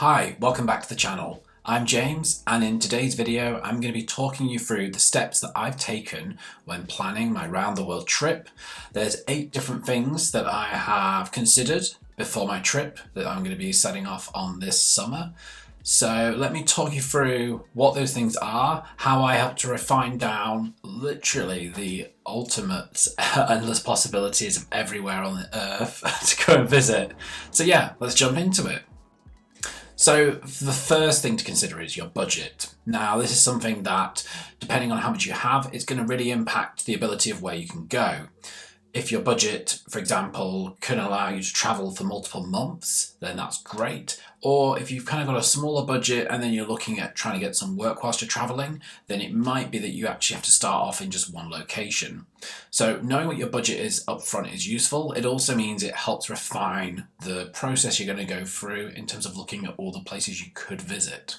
Hi, welcome back to the channel. I'm James, and in today's video I'm going to be talking you through the steps that I've taken when planning my round the world trip. There's 8 different things that I have considered before my trip that I'm going to be setting off on this summer. So let me talk you through what those things are, how I help to refine down literally the ultimate endless possibilities of everywhere on the earth to go and visit. So yeah, let's jump into it. So the first thing to consider is your budget. Now, this is something that, depending on how much you have, it's going to really impact the ability of where you can go. If your budget, for example, can allow you to travel for multiple months, then that's great. Or if you've kind of got a smaller budget and then you're looking at trying to get some work whilst you're traveling, then it might be that you actually have to start off in just one location. So knowing what your budget is up front is useful. It also means it helps refine the process you're going to go through in terms of looking at all the places you could visit.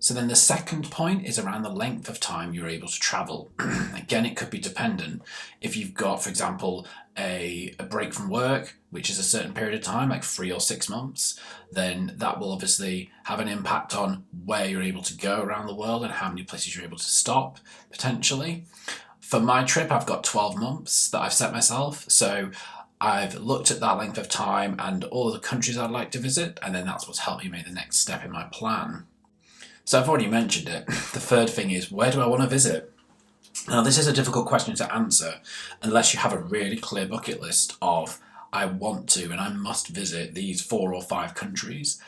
So then the second point is around the length of time you're able to travel. Again, it could be dependent. If you've got, for example, a break from work, which is a certain period of time, like 3 or 6 months, then that will obviously have an impact on where you're able to go around the world and how many places you're able to stop, potentially. For my trip, I've got 12 months that I've set myself. So I've looked at that length of time and all of the countries I'd like to visit, and then that's what's helped me make the next step in my plan. So I've already mentioned it. The third thing is, where do I want to visit? Now, this is a difficult question to answer unless you have a really clear bucket list of, I want to and I must visit these 4 or 5 countries.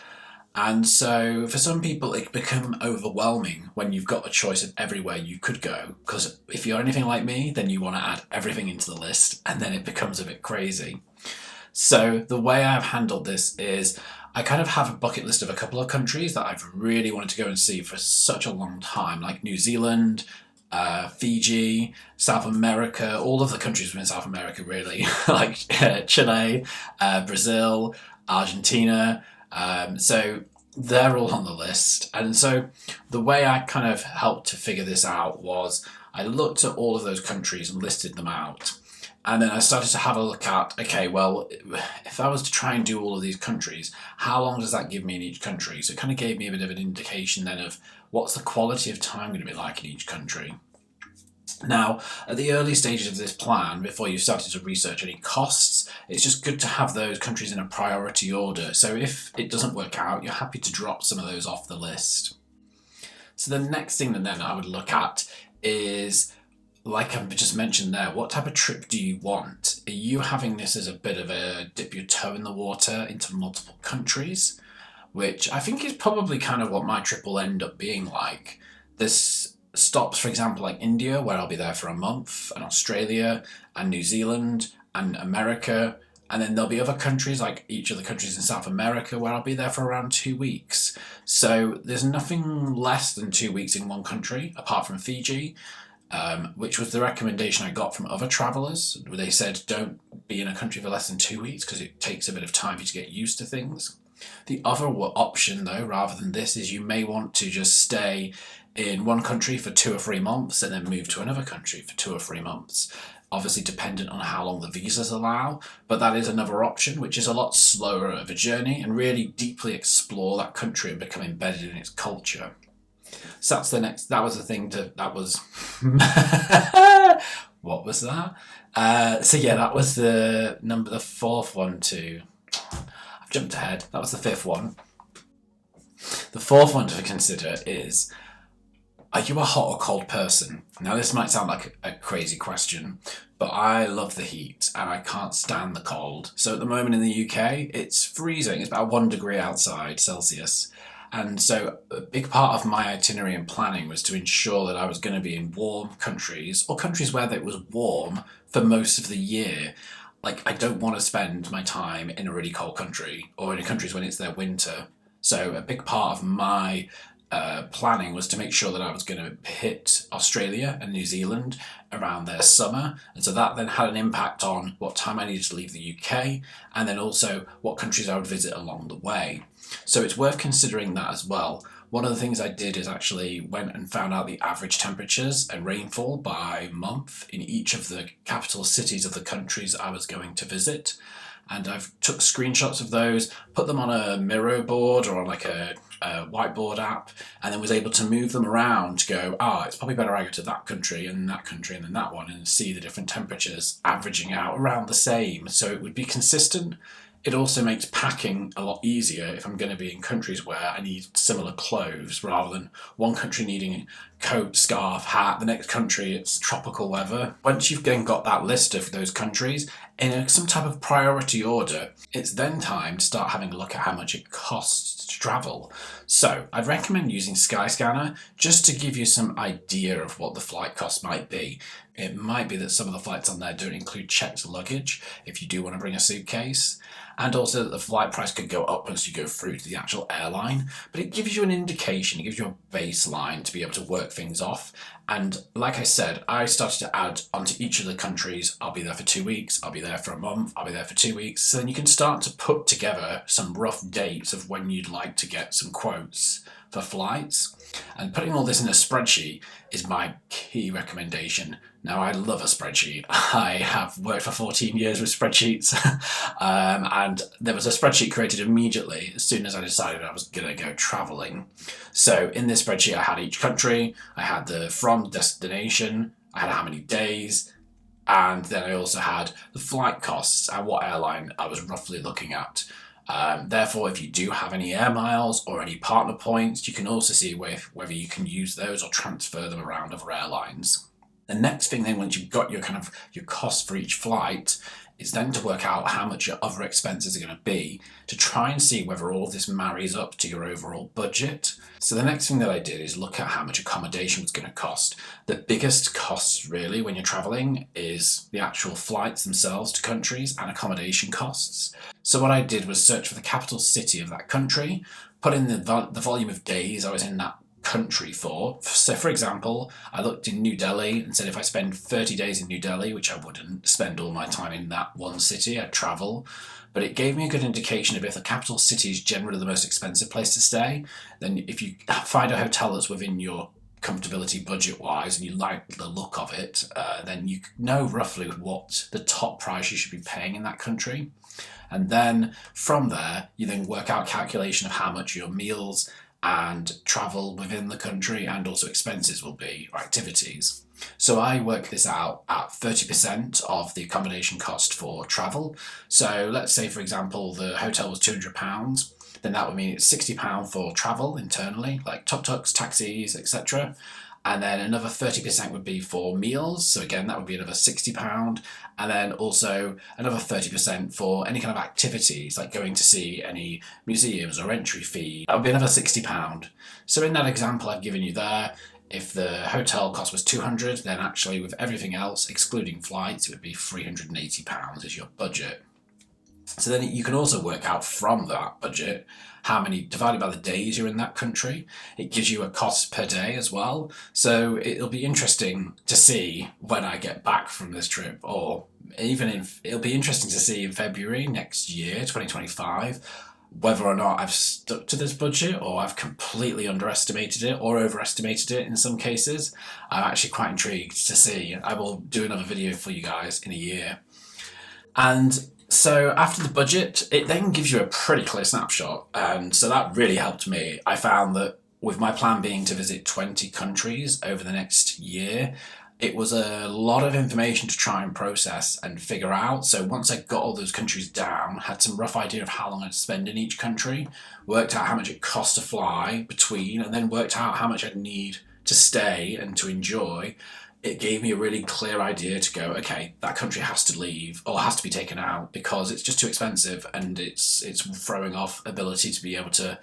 And so for some people, it can become overwhelming when you've got a choice of everywhere you could go. Because if you're anything like me, then you want to add everything into the list and then it becomes a bit crazy. So the way I've handled this is I kind of have a bucket list of a couple of countries that I've really wanted to go and see for such a long time, like New Zealand, Fiji, South America, all of the countries within South America really, like Chile, Brazil, Argentina. So they're all on the list. And so the way I kind of helped to figure this out was I looked at all of those countries and listed them out. And then I started to have a look at, okay, well, if I was to try and do all of these countries, how long does that give me in each country? So it kind of gave me a bit of an indication then of what's the quality of time going to be like in each country. Now, at the early stages of this plan, before you started to research any costs, it's just good to have those countries in a priority order. So if it doesn't work out, you're happy to drop some of those off the list. So the next thing that then I would look at is, like I've just mentioned there, what type of trip do you want? Are you having this as a bit of a dip your toe in the water into multiple countries? Which I think is probably kind of what my trip will end up being like. This stops, for example, like India, where I'll be there for a month, and Australia, and New Zealand, and America. And then there'll be other countries, like each of the countries in South America, where I'll be there for around 2 weeks. So there's nothing less than 2 weeks in one country, apart from Fiji. Which was the recommendation I got from other travellers. They said don't be in a country for less than 2 weeks because it takes a bit of time for you to get used to things. The other option though, rather than this, is you may want to just stay in one country for 2 or 3 months and then move to another country for 2 or 3 months. Obviously dependent on how long the visas allow, but that is another option, which is a lot slower of a journey and really deeply explore that country and become embedded in its culture. So that's the next, that was the thing that was, what was that? So yeah, that was the 4th one too. I've jumped ahead. That was the 5th one. The 4th one to consider is, are you a hot or cold person? Now this might sound like a crazy question, but I love the heat and I can't stand the cold. So at the moment in the UK, it's freezing. It's about 1 degree outside Celsius. And so a big part of my itinerary and planning was to ensure that I was going to be in warm countries or countries where it was warm for most of the year. Like, I don't want to spend my time in a really cold country or in countries when it's their winter. So a big part of my planning was to make sure that I was going to hit Australia and New Zealand around their summer. And so that then had an impact on what time I needed to leave the UK and then also what countries I would visit along the way. So it's worth considering that as well. One of the things I did is actually went and found out the average temperatures and rainfall by month in each of the capital cities of the countries I was going to visit. and I've took screenshots of those, put them on a Miro board or on like a whiteboard app, and then was able to move them around to go, it's probably better I go to that country and then that one, and see the different temperatures averaging out around the same, so it would be consistent. It also makes packing a lot easier if I'm going to be in countries where I need similar clothes, rather than one country needing coat, scarf, hat, the next country it's tropical weather. Once you've then got that list of those countries in some type of priority order, it's then time to start having a look at how much it costs to travel. So I'd recommend using Skyscanner just to give you some idea of what the flight cost might be. It might be that some of the flights on there don't include checked luggage if you do want to bring a suitcase, and also that the flight price could go up once you go through to the actual airline, but it gives you an indication, it gives you a baseline to be able to work things off. And like I said, I started to add onto each of the countries, I'll be there for 2 weeks, I'll be there for a month, I'll be there for 2 weeks, so then you can start to put together some rough dates of when you'd like to get some quotes for flights. And putting all this in a spreadsheet is my key recommendation. Now, I love a spreadsheet. I have worked for 14 years with spreadsheets, and there was a spreadsheet created immediately as soon as I decided I was going to go traveling. So in this spreadsheet, I had each country, I had the from destination, I had how many days, and then I also had the flight costs and what airline I was roughly looking at. Therefore, if you do have any air miles or any partner points, you can also see whether you can use those or transfer them around other airlines. The next thing then, once you've got your cost for each flight, is then to work out how much your other expenses are going to be, to try and see whether all of this marries up to your overall budget. So the next thing that I did is look at how much accommodation was going to cost. The biggest costs really when you're traveling is the actual flights themselves to countries and accommodation costs. So what I did was search for the capital city of that country, put in the volume of days I was in that country for. So for example, I looked in New Delhi and said if I spend 30 days in New Delhi, which I wouldn't spend all my time in that one city, I'd travel, but it gave me a good indication of if the capital city is generally the most expensive place to stay, then if you find a hotel that's within your comfortability budget wise and you like the look of it, then you know roughly what the top price you should be paying in that country. And then from there, you then work out calculation of how much your meals and travel within the country and also expenses will be, or activities. So I work this out at 30% of the accommodation cost for travel. So let's say, for example, the hotel was £200, then that would mean it's £60 for travel internally, like tuk-tuks, taxis, etc. And then another 30% would be for meals. So again, that would be another £60. And then also another 30% for any kind of activities, like going to see any museums or entry fee. That would be another £60. So in that example I've given you there, if the hotel cost was £200, then actually with everything else, excluding flights, it would be £380 is your budget. So then you can also work out from that budget how many, divided by the days you're in that country. It gives you a cost per day as well. So it'll be interesting to see when I get back from this trip, or even if it'll be interesting to see in February next year, 2025, whether or not I've stuck to this budget or I've completely underestimated it or overestimated it in some cases. I'm actually quite intrigued to see. I will do another video for you guys in a year. And so after the budget, it then gives you a pretty clear snapshot. And so that really helped me. I found that with my plan being to visit 20 countries over the next year, it was a lot of information to try and process and figure out. So once I got all those countries down, had some rough idea of how long I'd spend in each country, worked out how much it cost to fly between, and then worked out how much I'd need to stay and to enjoy, it gave me a really clear idea to go, okay, that country has to leave or has to be taken out because it's just too expensive and it's throwing off ability to be able to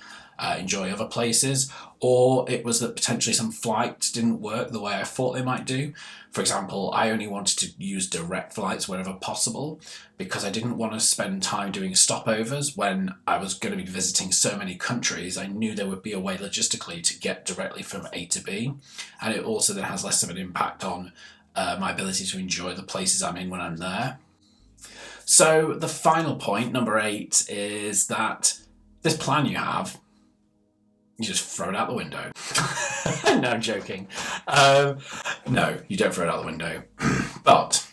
enjoy other places. Or it was that potentially some flights didn't work the way I thought they might do. For example, I only wanted to use direct flights wherever possible because I didn't want to spend time doing stopovers when I was going to be visiting so many countries. I knew there would be a way logistically to get directly from A to B, and it also then has less of an impact on my ability to enjoy the places I'm in when I'm there. So the final point, number 8, is that this plan you have, you just throw it out the window. No, I'm joking. No, you don't throw it out the window. But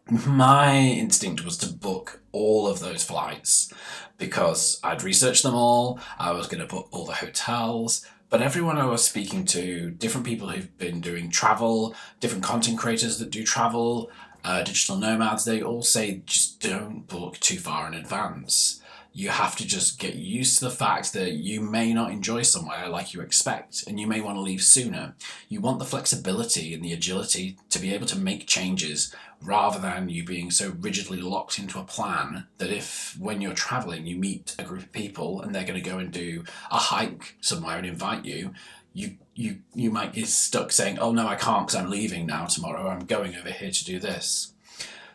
My instinct was to book all of those flights because I'd researched them all, I was going to book all the hotels, but everyone I was speaking to, different people who've been doing travel, different content creators that do travel, digital nomads, they all say just don't book too far in advance. You have to just get used to the fact that you may not enjoy somewhere like you expect, and you may want to leave sooner. You want the flexibility and the agility to be able to make changes rather than you being so rigidly locked into a plan that if, when you're traveling, you meet a group of people and they're going to go and do a hike somewhere and invite you, you might get stuck saying, oh no, I can't because I'm leaving now tomorrow, I'm going over here to do this.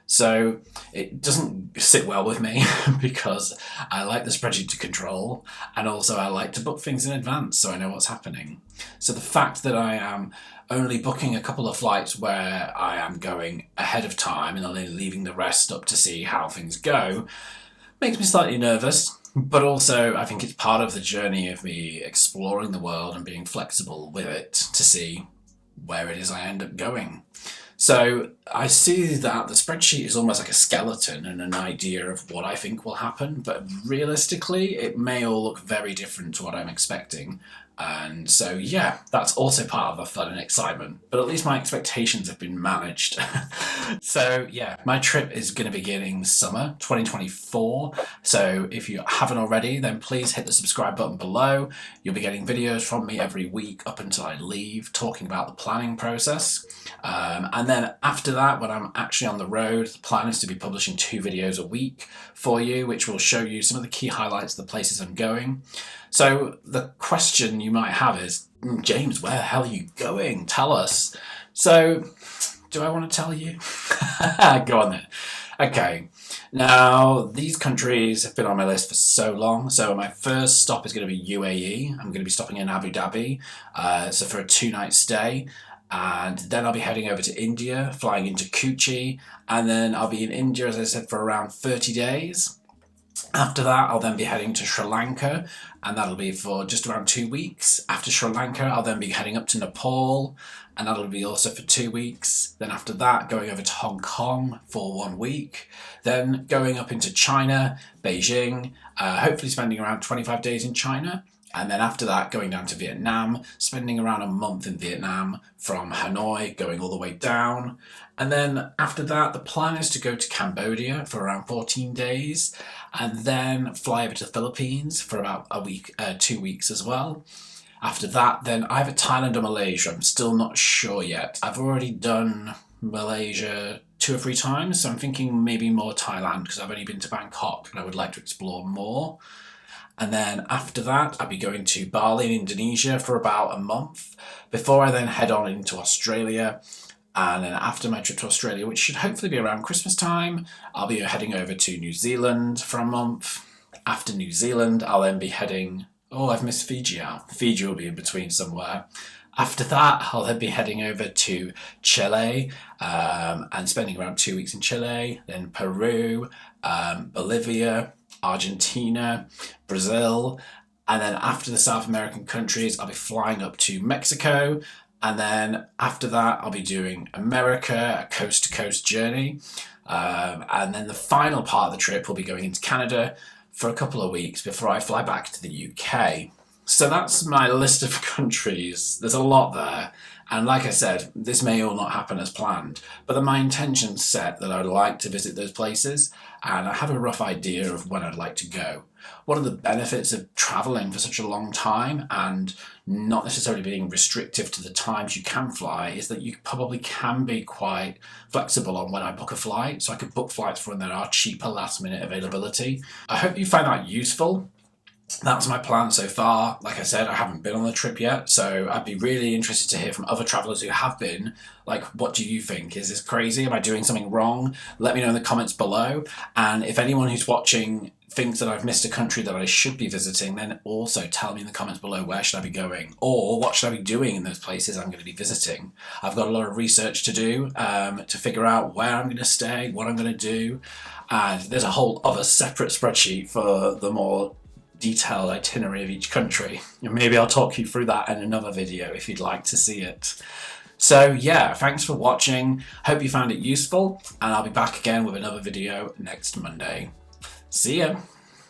So it doesn't sit well with me because I like the spreadsheet to control, and also I like to book things in advance so I know what's happening. So the fact that I am only booking a couple of flights where I am going ahead of time and only leaving the rest up to see how things go makes me slightly nervous. But also I think it's part of the journey of me exploring the world and being flexible with it to see where it is I end up going. So I see that the spreadsheet is almost like a skeleton and an idea of what I think will happen, but realistically it may all look very different to what I'm expecting. And so yeah, that's also part of the fun and excitement, but at least my expectations have been managed. So yeah, my trip is going to begin in summer 2024. So if you haven't already, then please hit the subscribe button below. You'll be getting videos from me every week up until I leave, talking about the planning process. And then after that, when I'm actually on the road, the plan is to be publishing 2 videos a week for you, which will show you some of the key highlights of the places I'm going. So the question you might have is, James, where the hell are you going? Tell us. So do I want to tell you? Go on then. Okay. Now, these countries have been on my list for so long. So my first stop is going to be UAE. I'm going to be stopping in Abu Dhabi. So for a 2-night stay. And then I'll be heading over to India, flying into Kochi. And then I'll be in India, as I said, for around 30 days. After that, I'll then be heading to Sri Lanka, and that'll be for just around 2 weeks. After Sri Lanka, I'll then be heading up to Nepal, and that'll be also for 2 weeks. Then after that, going over to Hong Kong for 1 week. Then going up into China, Beijing, hopefully spending around 25 days in China. And then after that, going down to Vietnam, spending around a month in Vietnam from Hanoi, going all the way down. And then after that, the plan is to go to Cambodia for around 14 days and then fly over to the Philippines for about a week, 2 weeks as well. After that, then either Thailand or Malaysia. I'm still not sure yet. I've already done Malaysia 2 or 3 times, so I'm thinking maybe more Thailand because I've only been to Bangkok and I would like to explore more. And then after that, I'll be going to Bali in Indonesia for about a month before I then head on into Australia. And then after my trip to Australia, which should hopefully be around Christmas time, I'll be heading over to New Zealand for a month. After New Zealand, I'll then be heading... Oh, I've missed Fiji out. Fiji will be in between somewhere. After that, I'll then be heading over to Chile and spending around 2 weeks in Chile, then Peru, Bolivia, Argentina, Brazil, and then after the South American countries, I'll be flying up to Mexico, and then after that, I'll be doing America, a coast-to-coast journey, and then the final part of the trip will be going into Canada for a couple of weeks before I fly back to the UK. So that's my list of countries. There's a lot there. And like I said, this may all not happen as planned, but my intention's set that I'd like to visit those places, and I have a rough idea of when I'd like to go. One of the benefits of travelling for such a long time and not necessarily being restrictive to the times you can fly is that you probably can be quite flexible on when I book a flight, so I could book flights for when there are cheaper last-minute availability. I hope you find that useful. That's my plan so far. Like I said, I haven't been on the trip yet, so I'd be really interested to hear from other travellers who have been. Like, what do you think? Is this crazy? Am I doing something wrong? Let me know in the comments below. And if anyone who's watching thinks that I've missed a country that I should be visiting, then also tell me in the comments below where should I be going or what should I be doing in those places I'm going to be visiting. I've got a lot of research to do to figure out where I'm going to stay, what I'm going to do, and there's a whole other separate spreadsheet for the more detailed itinerary of each country. And maybe I'll talk you through that in another video if you'd like to see it. So yeah, thanks for watching. Hope you found it useful, and I'll be back again with another video next Monday. See ya.